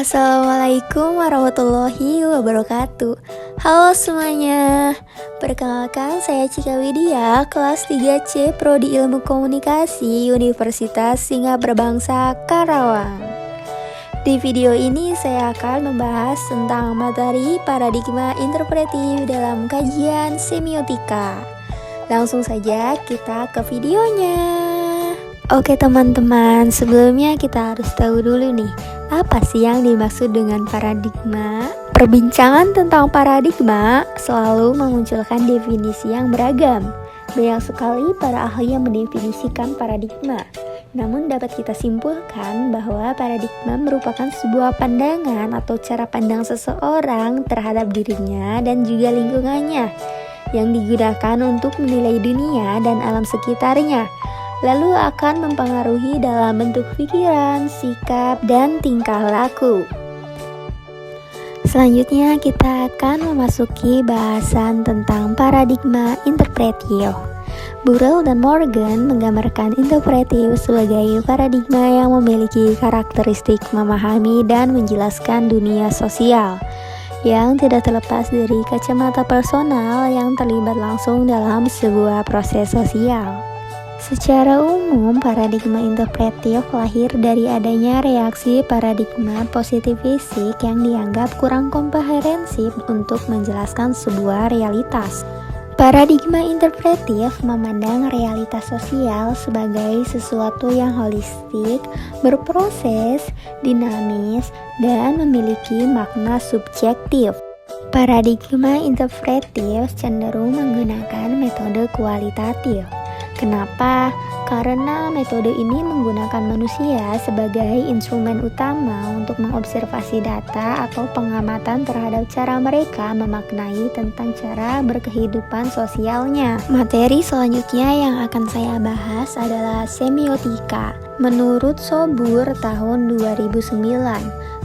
Assalamualaikum warahmatullahi wabarakatuh. Halo semuanya, perkenalkan saya Cika Widya, kelas 3C Prodi Ilmu Komunikasi Universitas Singapura Bangsa Karawang. Di video ini saya akan membahas tentang materi paradigma interpretif dalam kajian semiotika. Langsung saja kita ke videonya. Oke teman-teman, sebelumnya kita harus tahu dulu nih, apa sih yang dimaksud dengan paradigma? Perbincangan tentang paradigma selalu memunculkan definisi yang beragam. Banyak sekali para ahli yang mendefinisikan paradigma. Namun dapat kita simpulkan bahwa paradigma merupakan sebuah pandangan atau cara pandang seseorang terhadap dirinya dan juga lingkungannya yang digunakan untuk menilai dunia dan alam sekitarnya, lalu akan mempengaruhi dalam bentuk pikiran, sikap, dan tingkah laku. Selanjutnya kita akan memasuki bahasan tentang paradigma interpretif. Burrell dan Morgan menggambarkan interpretif sebagai paradigma yang memiliki karakteristik memahami dan menjelaskan dunia sosial yang tidak terlepas dari kacamata personal yang terlibat langsung dalam sebuah proses sosial. Secara umum, paradigma interpretif lahir dari adanya reaksi paradigma positivistik yang dianggap kurang komprehensif untuk menjelaskan sebuah realitas. Paradigma interpretif memandang realitas sosial sebagai sesuatu yang holistik, berproses, dinamis, dan memiliki makna subjektif. Paradigma interpretif cenderung menggunakan metode kualitatif. Kenapa? Karena metode ini menggunakan manusia sebagai instrumen utama untuk mengobservasi data atau pengamatan terhadap cara mereka memaknai tentang cara berkehidupan sosialnya. Materi selanjutnya yang akan saya bahas adalah semiotika. Menurut Sobur tahun 2009,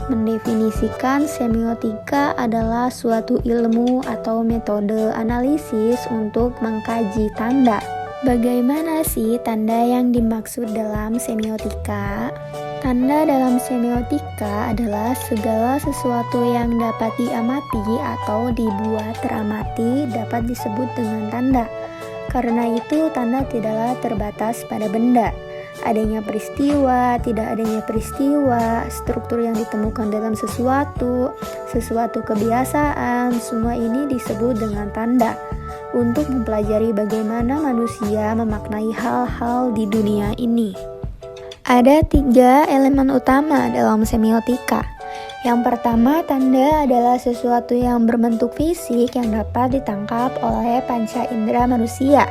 mendefinisikan semiotika adalah suatu ilmu atau metode analisis untuk mengkaji tanda. Bagaimana sih tanda yang dimaksud dalam semiotika? Tanda dalam semiotika adalah segala sesuatu yang dapat diamati atau dibuat teramati dapat disebut dengan tanda. Karena itu, tanda tidaklah terbatas pada benda. Adanya peristiwa, tidak adanya peristiwa, struktur yang ditemukan dalam sesuatu kebiasaan, semua ini disebut dengan tanda. Untuk mempelajari bagaimana manusia memaknai hal-hal di dunia ini. Ada 3 elemen utama dalam semiotika. Yang pertama, tanda adalah sesuatu yang berbentuk fisik yang dapat ditangkap oleh panca indera manusia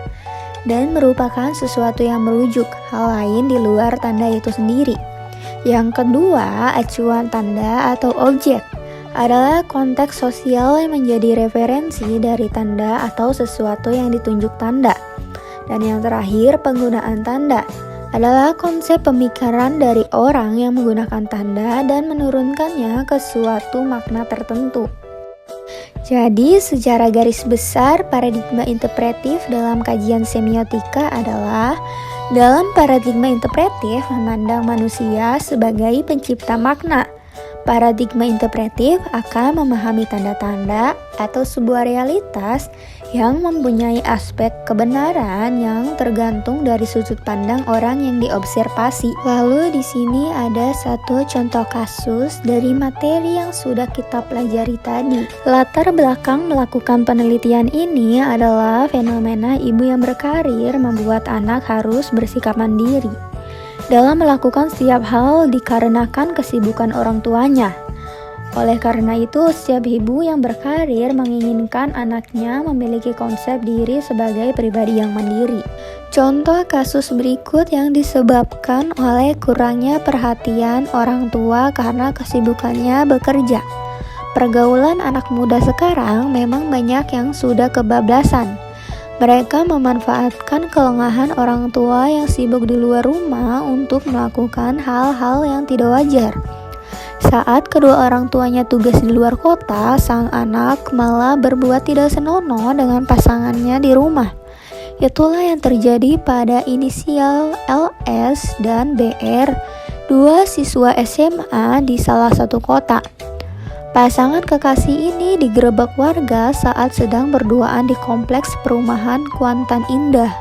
dan merupakan sesuatu yang merujuk hal lain di luar tanda itu sendiri. Yang kedua, acuan tanda atau objek adalah konteks sosial yang menjadi referensi dari tanda atau sesuatu yang ditunjuk tanda. Dan yang terakhir, penggunaan tanda adalah konsep pemikiran dari orang yang menggunakan tanda dan menurunkannya ke suatu makna tertentu. Jadi, secara garis besar, paradigma interpretif dalam kajian semiotika adalah dalam paradigma interpretif memandang manusia sebagai pencipta makna. Paradigma interpretif akan memahami tanda-tanda atau sebuah realitas yang mempunyai aspek kebenaran yang tergantung dari sudut pandang orang yang diobservasi. Lalu di sini ada satu contoh kasus dari materi yang sudah kita pelajari tadi. Latar belakang melakukan penelitian ini adalah fenomena ibu yang berkarir membuat anak harus bersikap mandiri dalam melakukan setiap hal dikarenakan kesibukan orang tuanya. Oleh karena itu, setiap ibu yang berkarir menginginkan anaknya memiliki konsep diri sebagai pribadi yang mandiri. Contoh kasus berikut yang disebabkan oleh kurangnya perhatian orang tua karena kesibukannya bekerja. Pergaulan anak muda sekarang memang banyak yang sudah kebablasan. Mereka memanfaatkan kelengahan orang tua yang sibuk di luar rumah untuk melakukan hal-hal yang tidak wajar. Saat kedua orang tuanya tugas di luar kota, sang anak malah berbuat tidak senonoh dengan pasangannya di rumah. Itulah yang terjadi pada inisial LS dan BR Dua siswa SMA di salah satu kota. Pasangan kekasih ini digerebek warga saat sedang berduaan di kompleks perumahan Kuantan Indah.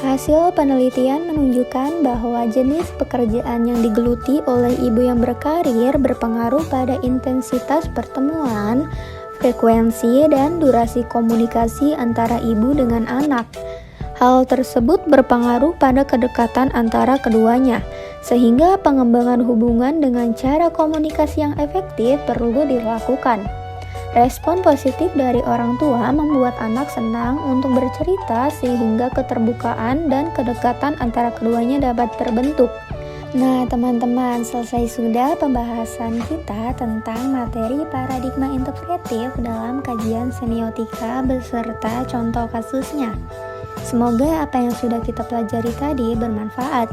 Hasil penelitian menunjukkan bahwa jenis pekerjaan yang digeluti oleh ibu yang berkarir berpengaruh pada intensitas pertemuan, frekuensi, dan durasi komunikasi antara ibu dengan anak. Hal tersebut berpengaruh pada kedekatan antara keduanya, sehingga pengembangan hubungan dengan cara komunikasi yang efektif perlu dilakukan. Respon positif dari orang tua membuat anak senang untuk bercerita sehingga keterbukaan dan kedekatan antara keduanya dapat terbentuk. Nah teman-teman, selesai sudah pembahasan kita tentang materi paradigma integratif dalam kajian semiotika beserta contoh kasusnya. Semoga apa yang sudah kita pelajari tadi bermanfaat.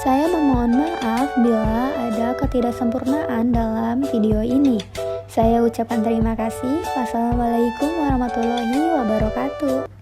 Saya memohon maaf bila ada ketidaksempurnaan dalam video ini. Saya ucapkan terima kasih. Wassalamualaikum warahmatullahi wabarakatuh.